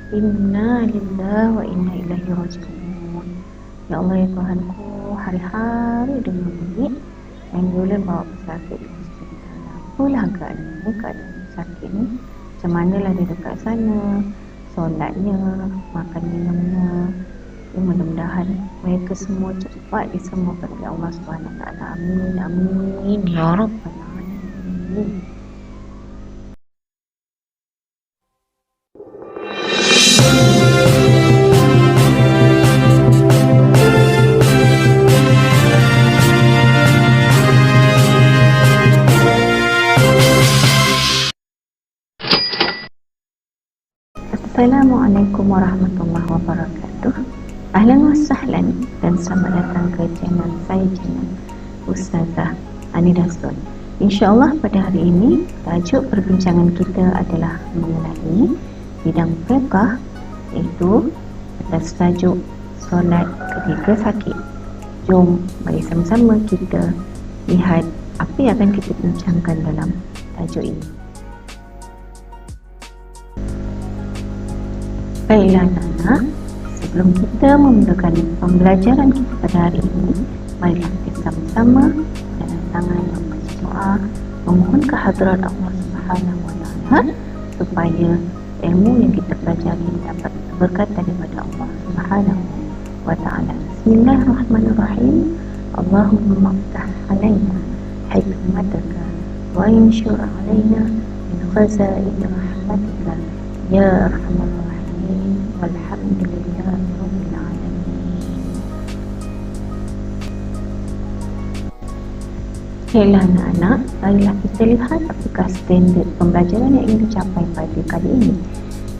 Inna lillahi wa inna ilaihi raji'un. Ya Allah ya Tuhanku, hari-hari demi menit yang boleh bawa pesakit di hospital. Apalah keadaan sakit ni? Macam manalah dia dekat sana, solatnya, makan minumnya. Ya, mudah-mudahan mereka semua cepat disembuhkan oleh Allah Subhanahu Wa Taala. Amin, amin, ya Rabbal Alamin. Assalamualaikum warahmatullahi wabarakatuh. Ahlan wa sahlan dan selamat datang ke channel saya, channel Ustazah Anida Sun. InsyaAllah pada hari ini tajuk perbincangan kita adalah mengenai bidang fiqh, iaitu atas tajuk solat ketika sakit. Jom mari sama-sama kita lihat apa yang akan kita bincangkan dalam tajuk ini. Baiklah anak-anak, sebelum kita memulakan pembelajaran kita pada hari ini, marilah kita sama-sama dengan tangan membaca doa, memohon kehadrat Allah Subhanahu Wa Taala supaya ilmu yang kita pelajari dapat berkat daripada Allah Subhanahu Wa Taala. Bismillahirrahmanirrahim. Allahumma ftah alaina hikmataka wa insyur alaina min khazain rahmatika ya arhamar rahimin. Walhamdulillahi rabbil alamin. Baiklah anak-anak, marilah kita lihat apakah standard pembelajaran yang ingin dicapai pada kali ini.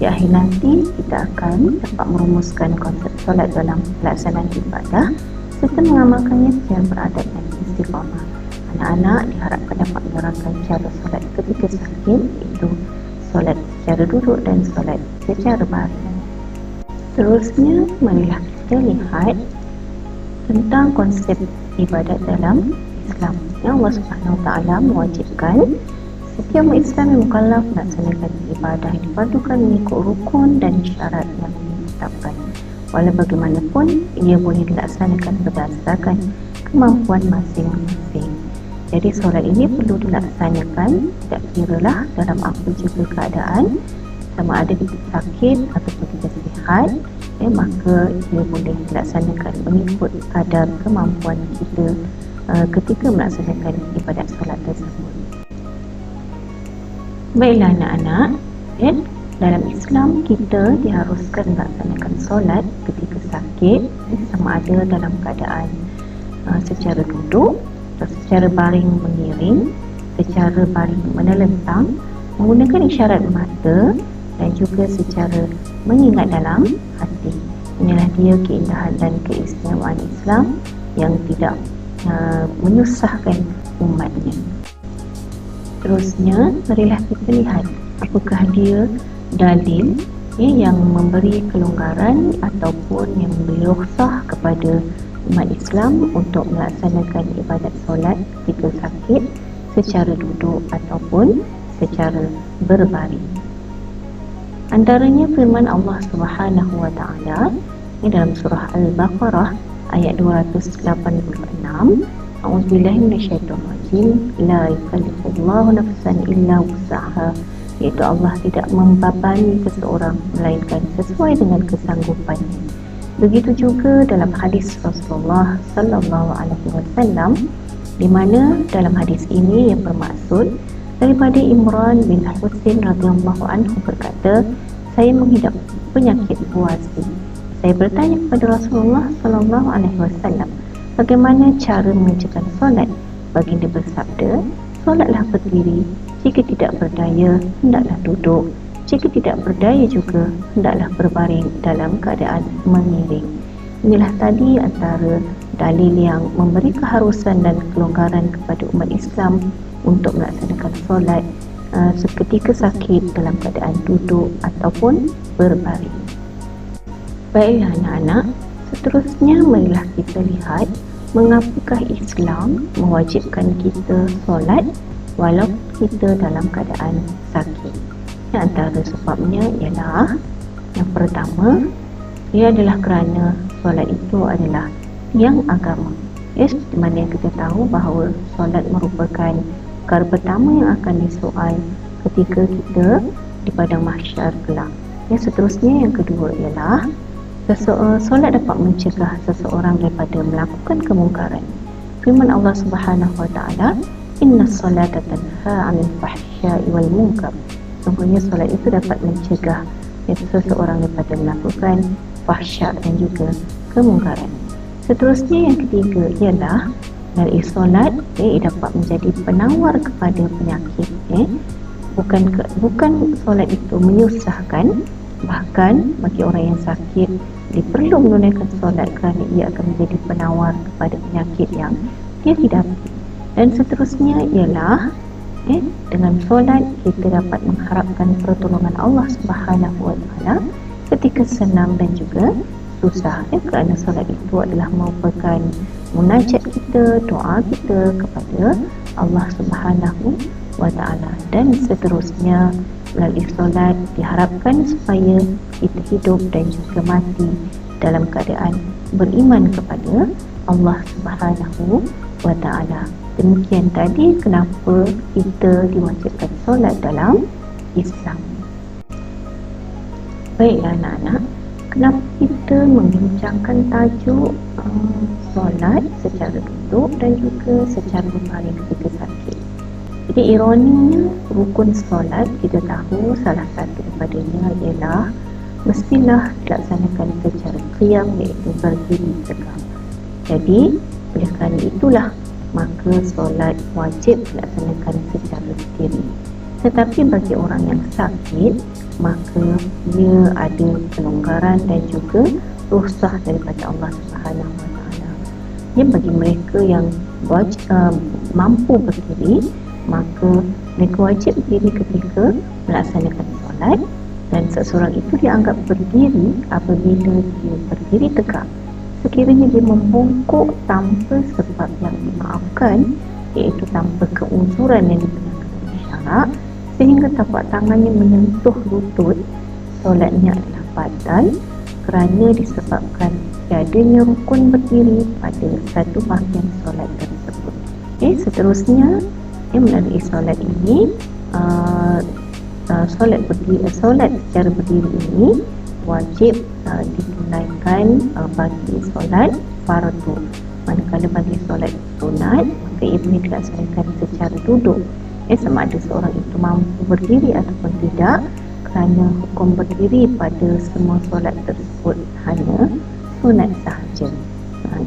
Di akhir nanti kita akan dapat merumuskan konsep solat dalam pelaksanaan ibadah serta mengamalkannya secara beradab dan istiqamah. Anak-anak diharapkan dapat menerangkan cara solat ketika sakit, iaitu solat secara duduk dan solat secara baring. Seterusnya, marilah kita lihat tentang konsep ibadat dalam Islam. Yang Allah Subhanahu Wa Taala mewajibkan setiap umat Islam yang mukallaf melaksanakan ibadah yang diperlukan mengikut rukun dan syarat yang ditetapkan. Walau bagaimanapun, ia boleh dilaksanakan berdasarkan kemampuan masing-masing. Jadi solat ini perlu dilaksanakan tidak kiralah dalam apa juga keadaan, sama ada kita sakit ataupun kita sihat, maka ia boleh dilaksanakan mengikut kadar kemampuan kita ketika melaksanakan ibadat solat tersebut. Baiklah anak-anak, dalam Islam kita diharuskan melaksanakan solat ketika sakit, sama ada dalam keadaan secara duduk atau secara baring mengiring, secara baring menelentang, menggunakan isyarat mata dan juga secara mengingat dalam hati. Inilah dia keindahan dan keistimewaan Islam yang tidak menyusahkan umatnya. Terusnya, marilah kita lihat apakah dia dalil yang memberi kelonggaran ataupun yang memberi rukhsah kepada umat Islam untuk melaksanakan ibadat solat ketika sakit secara duduk ataupun secara berbaring. Antaranya firman Allah Subhanahu Wa Taala dalam surah Al-Baqarah ayat 286, A'udzubillahi minasyaitonirrajim, la yukallifullahu nafsan illa wus'aha, iaitu Allah tidak membebani seseorang melainkan sesuai dengan kesanggupannya. Begitu juga dalam hadis Rasulullah sallallahu alaihi wasallam, di mana dalam hadis ini yang bermaksud daripada Imran bin Husain radhiyallahu anhu berkata, saya mengidap penyakit puasa. Saya bertanya kepada Rasulullah sallallahu alaihi wasallam, bagaimana cara mengerjakan solat? Baginda bersabda, solatlah berdiri, jika tidak berdaya hendaklah duduk, jika tidak berdaya juga hendaklah berbaring dalam keadaan mengiring. Inilah tadi antara dalil yang memberi keharusan dan kelonggaran kepada umat Islam untuk melaksanakan solat seketika sakit dalam keadaan duduk ataupun berbaring. Baiklah anak-anak, seterusnya marilah kita lihat mengapakah Islam mewajibkan kita solat walau kita dalam keadaan sakit. Antara sebabnya ialah Yang pertama, ia adalah kerana solat itu adalah tiang agama. Seperti mana yang kita tahu bahawa solat merupakan perkara pertama yang akan disoal ketika kita di padang mahsyar kelak. Seterusnya yang kedua ialah solat dapat mencegah seseorang daripada melakukan kemungkaran. Firman Allah Subhanahu Wa Taala, Innas solata tanha 'anil fahsya'i wal munkar. Sungguhnya solat itu dapat mencegah seseorang daripada melakukan fahsya dan juga kemungkaran. Seterusnya yang ketiga ialah melalui solat dapat menjadi penawar kepada penyakit. Bukan solat itu menyusahkan, bahkan bagi orang yang sakit dia perlu menunaikan solat kerana ia akan menjadi penawar kepada penyakit yang dia hidapi. Dan seterusnya ialah dengan solat kita dapat mengharapkan pertolongan Allah Subhanahu Wa Taala ketika senang dan juga susah, kerana solat itu adalah merupakan munajat kita, doa kita kepada Allah Subhanahu Wa Taala. Dan seterusnya melalui solat diharapkan supaya kita hidup dan juga mati dalam keadaan beriman kepada Allah Subhanahu Wa Taala. Demikian tadi kenapa kita diwajibkan solat dalam Islam. Baiklah anak-anak, kenapa kita membincangkan tajuk solat secara duduk dan juga secara berbaring ketika sakit? Jadi ironinya, rukun solat kita tahu salah satu daripadanya ialah mestilah dilaksanakan secara qiyam, iaitu berdiri tegak. Jadi oleh kerana itulah maka solat wajib dilaksanakan secara berdiri. Tetapi bagi orang yang sakit, maka ia ada kelonggaran dan juga rukhsah daripada Allah Subhanahu Wa Taala. Bagi mereka yang mampu berdiri, maka mereka wajib berdiri ketika melaksanakan solat, dan seseorang itu dianggap berdiri apabila dia berdiri tegak sekiranya dia membungkuk tanpa sebab yang dimaafkan, iaitu tanpa keuzuran yang dibenarkan oleh syarak, sehingga tapak tangannya menyentuh lutut, solatnya adalah batal kerana disebabkan tiadanya rukun berdiri pada satu bahagian solat tersebut. Seterusnya melalui solat ini, solat secara berdiri ini wajib ditunaikan bagi solat fardu. Manakala bagi solat sunat, maka ia boleh dilaksanakan secara duduk. Sama ada seorang itu mampu berdiri ataupun tidak, kerana hukum berdiri pada semua solat tersebut hanya sunat sahaja.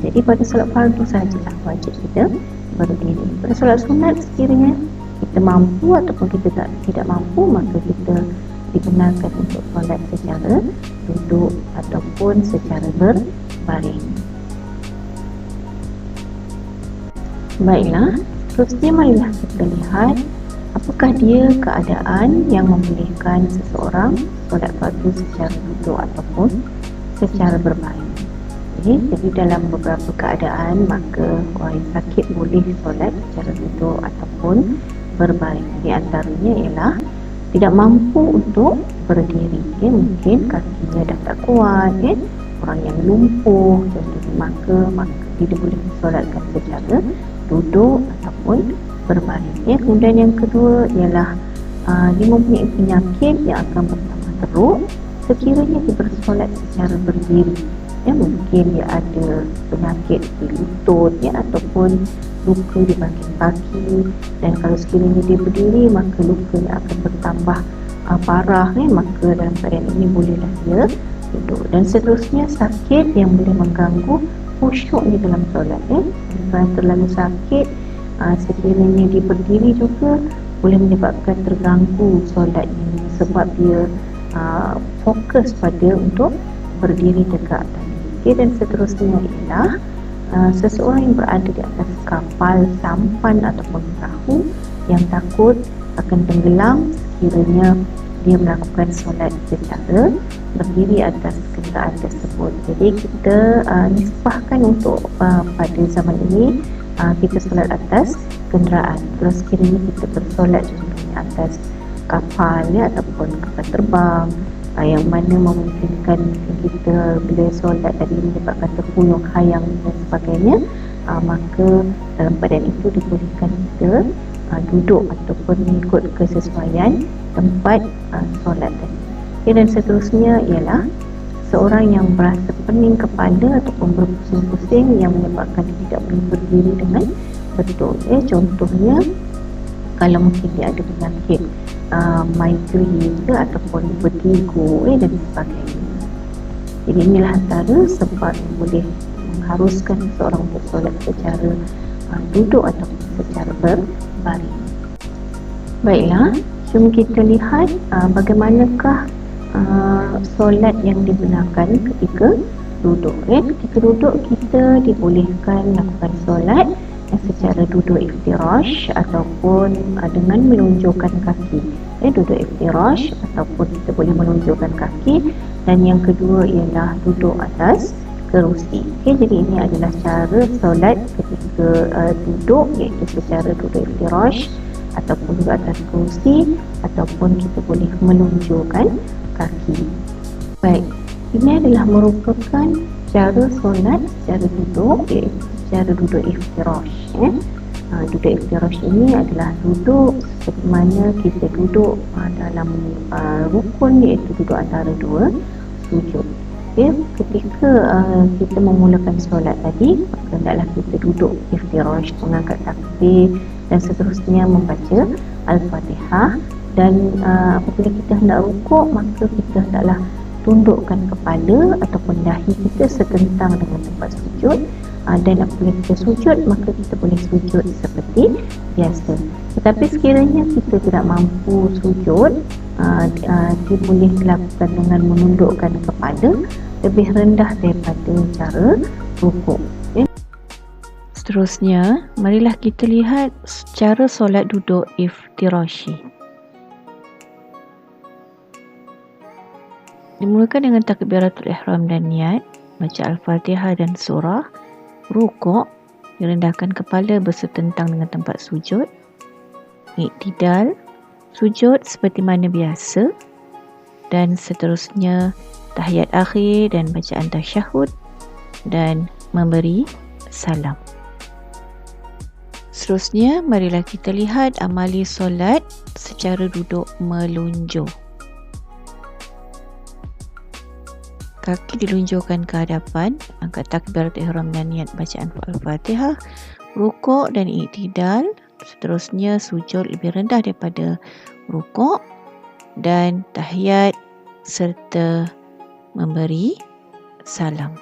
Jadi pada solat fardu sahajalah wajib kita berdiri. Pada solat sunat sekiranya kita mampu ataupun kita tidak mampu, maka kita dibenarkan untuk solat secara duduk ataupun secara berbaring. Baiklah, seterusnya marilah kita lihat apakah dia keadaan yang membolehkan seseorang solat fardu secara duduk ataupun secara berbaring. Jadi dalam beberapa keadaan maka orang yang sakit boleh solat secara duduk ataupun berbaring. Di antaranya ialah tidak mampu untuk berdiri, mungkin kakinya dah tak kuat, orang yang lumpuh contohnya, maka dia boleh disolatkan secara duduk ataupun berbaring. Kemudian yang kedua ialah dia mempunyai penyakit yang akan bertambah teruk sekiranya dia bersolat secara berdiri. Mungkin dia ada penyakit di lutut ataupun luka di bahagian kaki, dan kalau sekiranya dia berdiri maka lukanya akan bertambah parah, maka dalam keadaan ini bolehlah dia duduk. Dan seterusnya sakit yang boleh mengganggu khusyuknya dalam solat. Kalau terlalu sakit, sekiranya dia berdiri juga boleh menyebabkan terganggu solatnya, sebab dia fokus pada untuk berdiri tegak tadi. Dan seterusnya ialah seseorang yang berada di atas kapal, sampan ataupun perahu yang takut akan tenggelam sekiranya dia melakukan solat secara berdiri atas kenderaan tersebut. Jadi kita nisbahkan untuk pada zaman ini kita solat atas kenderaan. Kalau sekiranya kita bersolat contohnya atas kapal ataupun kapal terbang, yang mana memungkinkan kita bila solat tadi menyebabkan terkuyung hayang dan sebagainya, maka dalam keadaan itu dibolehkan kita duduk ataupun mengikut kesesuaian tempat solat tadi. Dan seterusnya ialah seorang yang berasa pening kepala ataupun berpusing-pusing yang menyebabkan dia tidak boleh berdiri dengan betul. Contohnya kalau mungkin dia ada penyakit migraine ke ataupun vertigo dan sebagainya. Jadi inilah antara sebab yang boleh mengharuskan seorang untuk solat secara duduk ataupun secara berbaring. Baiklah, jom kita lihat bagaimanakah solat yang dibenarkan ketika duduk. Ketika duduk kita dibolehkan melakukan solat secara duduk iftirash ataupun dengan menunjukkan kaki. Duduk iftirash ataupun kita boleh menunjukkan kaki, dan yang kedua ialah duduk atas kerusi. Jadi ini adalah cara solat ketika duduk, iaitu secara duduk iftirash ataupun duduk atas kerusi, ataupun kita boleh menunjukkan kaki. Baik, ini adalah merupakan cara solat secara duduk, iaitu secara duduk iftirash. Duduk iftirash ini adalah duduk seperti mana kita duduk dalam rukun, iaitu duduk antara dua sujud. Ketika kita memulakan solat tadi, maka hendaklah kita duduk iftirash, mengangkat takbir dan seterusnya membaca Al-Fatihah. Dan apabila kita hendak rukuk, maka kita hendaklah tundukkan kepala ataupun dahi kita setentang dengan tempat sujud, dan apabila kita sujud, maka kita boleh sujud seperti biasa. Tetapi sekiranya kita tidak mampu sujud, dia boleh dilakukan dengan menundukkan kepala lebih rendah daripada cara rukuk. Seterusnya, marilah kita lihat cara solat duduk iftirashi. Dimulakan dengan takbiratul ihram dan niat, baca Al-Fatihah dan surah, rukuk, direndahkan kepala bersetentang dengan tempat sujud, iktidal, sujud seperti mana biasa, dan seterusnya tahiyat akhir dan bacaan tasyahud dan memberi salam. Seterusnya, marilah kita lihat amali solat secara duduk melunjur. Kaki dilunjurkan ke hadapan, angkat takbiratul ihram dan niat bacaan Al-Fatihah, rukuk dan iktidal, seterusnya sujud lebih rendah daripada rukuk, dan tahiyat serta memberi salam.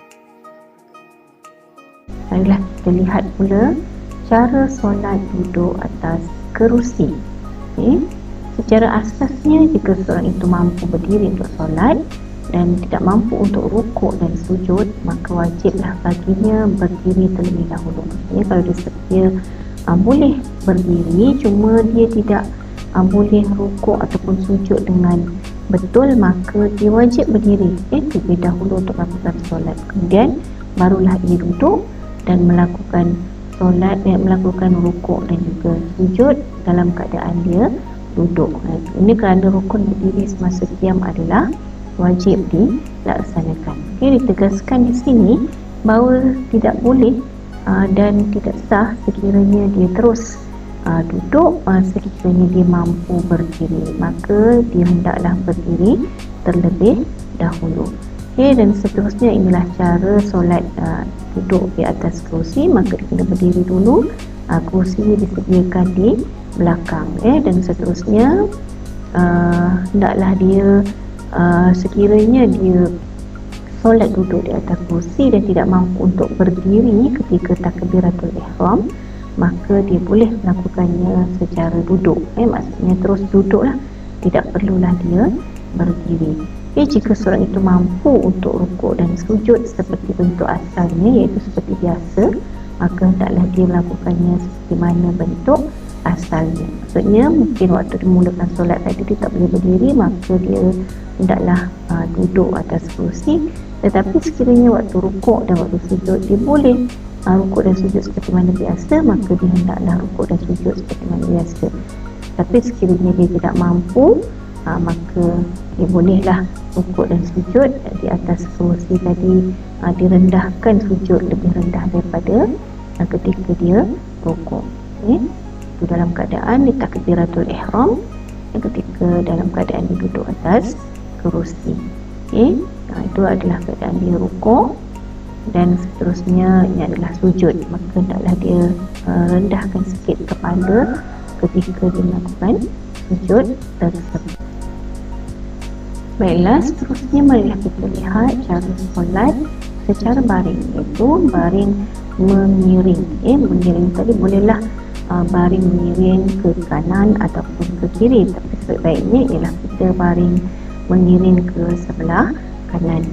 Marilah kita lihat pula cara solat duduk atas kerusi. Secara asasnya, jika seorang itu mampu berdiri untuk solat dan tidak mampu untuk rukuk dan sujud, maka wajiblah baginya berdiri terlebih dahulu. Maksudnya kalau dia setia boleh berdiri, cuma dia tidak boleh rukuk ataupun sujud dengan betul, maka dia wajib berdiri terlebih dahulu untuk melakukan solat. Kemudian barulah ia duduk dan melakukan solat, melakukan rukuk dan juga sujud dalam keadaan dia duduk. Ini kerana rukun berdiri semasa qiyam adalah wajib dilaksanakan. Ditegaskan di sini bahawa tidak boleh dan tidak sah sekiranya dia terus duduk sekiranya dia mampu berdiri, maka dia hendaklah berdiri terlebih dahulu. Dan seterusnya inilah cara solat duduk di atas kerusi, maka dia kena berdiri dulu, kerusi disediakan di belakang. Dan seterusnya hendaklah dia sekiranya dia solat duduk di atas kursi dan tidak mampu untuk berdiri ketika takbiratul ihram, maka dia boleh melakukannya secara duduk. Maksudnya terus duduklah, tidak perlulah dia berdiri. Jika seorang itu mampu untuk rukuk dan sujud seperti bentuk asalnya, iaitu seperti biasa, maka hendaklah dia melakukannya seperti mana bentuk asalnya. Maksudnya mungkin waktu dia mulakan solat tadi dia tak boleh berdiri, maka dia hendaklah duduk atas kursi. Tetapi sekiranya waktu rukuk dan waktu sujud dia boleh rukuk dan sujud seperti mana biasa, maka dia hendaklah rukuk dan sujud seperti mana biasa. Tapi sekiranya dia tidak mampu, maka bolehlah rukuk dan sujud di atas kerusi tadi, direndahkan sujud lebih rendah daripada ketika dia rukuk. Itu dalam keadaan di takbiratul ihram, ketika dalam keadaan dia duduk atas kerusi. Itu adalah keadaan dia rukuk, dan seterusnya ini adalah sujud. Maka hendaklah dia rendahkan sikit kepala ketika dia melakukan sujud tersebut. Baiklah, seterusnya marilah kita lihat cara solat secara baring, iaitu baring mengiring. Mengiring tadi bolehlah baring mengiring ke kanan ataupun ke kiri, tapi sebaiknya ialah kita baring mengiring ke sebelah kanan.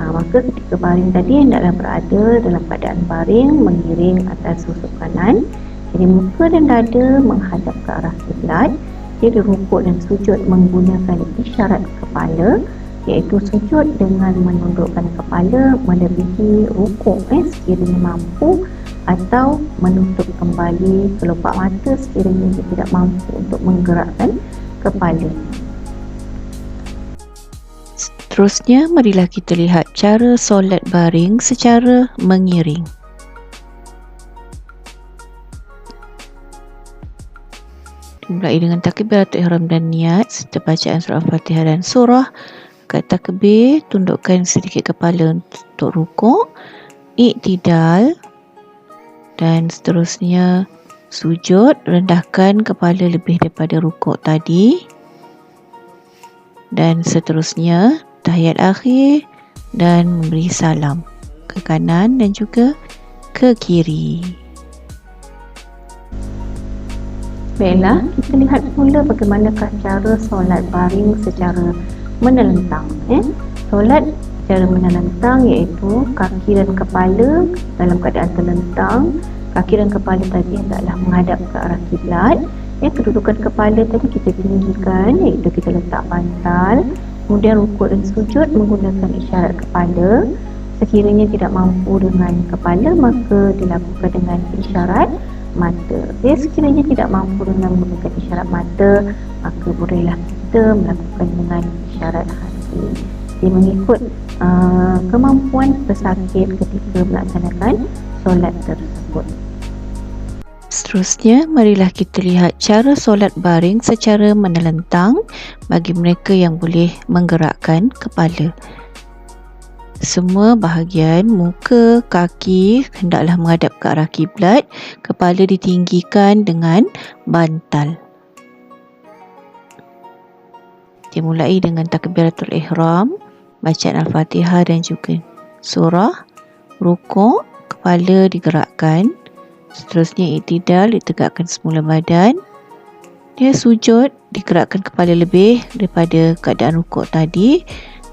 Maka ketika baring tadi hendaklah berada dalam keadaan baring mengiring atas susuk kanan. Jadi muka dan dada menghadap ke arah kiblat. Jadi rukuk dan sujud menggunakan isyarat kepala, iaitu sujud dengan menundukkan kepala melebihi rukuk sekiranya mampu, atau menutup kembali kelopak mata sekiranya dia tidak mampu untuk menggerakkan kepala. Seterusnya, marilah kita lihat cara solat baring secara mengiring. Dimulai dengan takbiratul ihram dan niat serta bacaan surah Al-Fatihah dan surah. Kat takbir, tundukkan sedikit kepala untuk rukuk, iktidal, dan seterusnya sujud, rendahkan kepala lebih daripada rukuk tadi, dan seterusnya tahiyat akhir dan memberi salam ke kanan dan juga ke kiri. Baiklah, kita lihat pula bagaimanakah cara solat baring secara menelentang. Solat secara menelentang iaitu kaki dan kepala dalam keadaan terlentang. Kaki dan kepala tadi adalah menghadap ke arah kiblat. Kedudukan kepala tadi kita tinggikan, iaitu kita letak bantal. Kemudian rukuk dan sujud menggunakan isyarat kepala. Sekiranya tidak mampu dengan kepala, maka dilakukan dengan isyarat mata. Sekiranya tidak mampu dengan menggunakan isyarat mata, maka bolehlah kita melakukan dengan isyarat hati. Dia mengikut kemampuan pesakit ketika melaksanakan solat tersebut. Seterusnya, marilah kita lihat cara solat baring secara menelentang bagi mereka yang boleh menggerakkan kepala. Semua bahagian muka, kaki hendaklah menghadap ke arah kiblat, kepala ditinggikan dengan bantal. Dimulai dengan takbiratul ihram, bacaan Al-Fatihah dan juga surah, rukuk, kepala digerakkan, seterusnya iktidal, ditegakkan semula badan, dia sujud, digerakkan kepala lebih daripada keadaan rukuk tadi,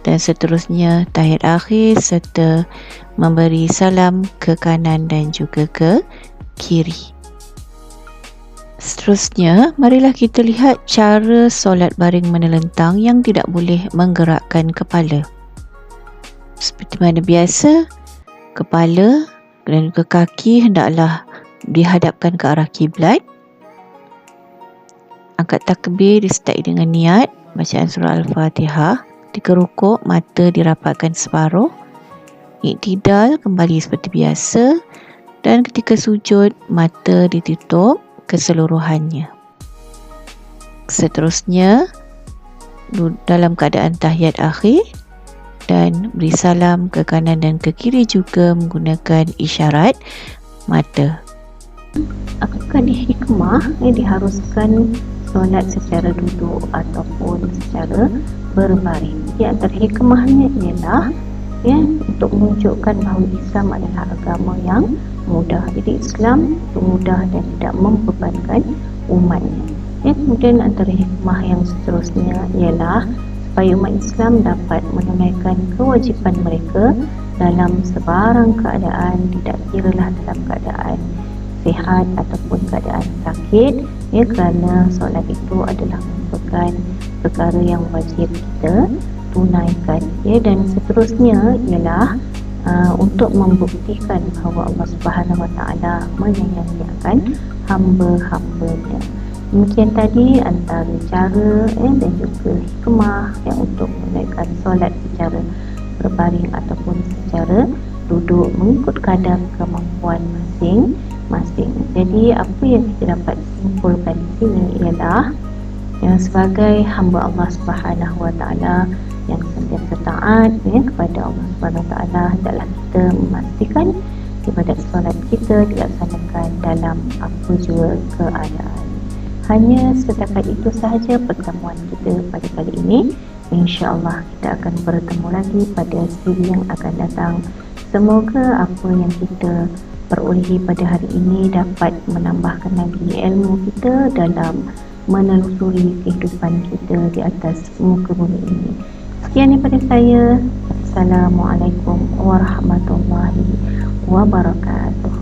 dan seterusnya tahiyat akhir serta memberi salam ke kanan dan juga ke kiri. Seterusnya, marilah kita lihat cara solat baring menelentang yang tidak boleh menggerakkan kepala. Seperti mana biasa, kepala dan juga kaki hendaklah dihadapkan ke arah kiblat. Angkat takbir disertai dengan niat bacaan surah Al-Fatihah. Ketika rukuk, mata dirapatkan separuh. Iktidal kembali seperti biasa, dan ketika sujud, mata ditutup keseluruhannya. Seterusnya, dalam keadaan tahiyat akhir dan beri salam ke kanan dan ke kiri juga menggunakan isyarat mata. Apakah hikmah diharuskan solat secara duduk ataupun secara berbaring? Di antara hikmahnya ialah untuk menunjukkan bahawa Islam adalah agama yang mudah. Jadi Islam itu mudah dan tidak membebankan umatnya. Kemudian antara hikmah yang seterusnya ialah supaya umat Islam dapat menunaikan kewajipan mereka dalam sebarang keadaan, tidak kiralah dalam keadaan sihat ataupun keadaan sakit, kerana solat itu adalah merupakan perkara yang wajib kita tunaikan. Dan seterusnya ialah untuk membuktikan bahawa Allah Subhanahu Wa Taala menyayangi akan hamba-hambanya. Demikian tadi antara cara dan juga hikmah yang untuk menaikkan solat secara berbaring ataupun secara duduk mengikut kadar kemampuan masing-masing. Jadi apa yang kita dapat simpulkan di sini ialah yang sebagai hamba Allah Subhanahu Wa Taala yang sentiasa taat kepada Allah Subhanahu Wa Taala, hendaklah kita memastikan ibadat solat kita dilaksanakan dalam apa jua keadaan. Hanya setakat itu sahaja pertemuan kita pada kali ini. InsyaAllah kita akan bertemu lagi pada siri yang akan datang. Semoga apa yang kita perolehi pada hari ini dapat menambahkan lagi ilmu kita dalam menelusuri kehidupan kita di atas muka bumi ini. Sekian daripada saya. Assalamualaikum warahmatullahi wabarakatuh.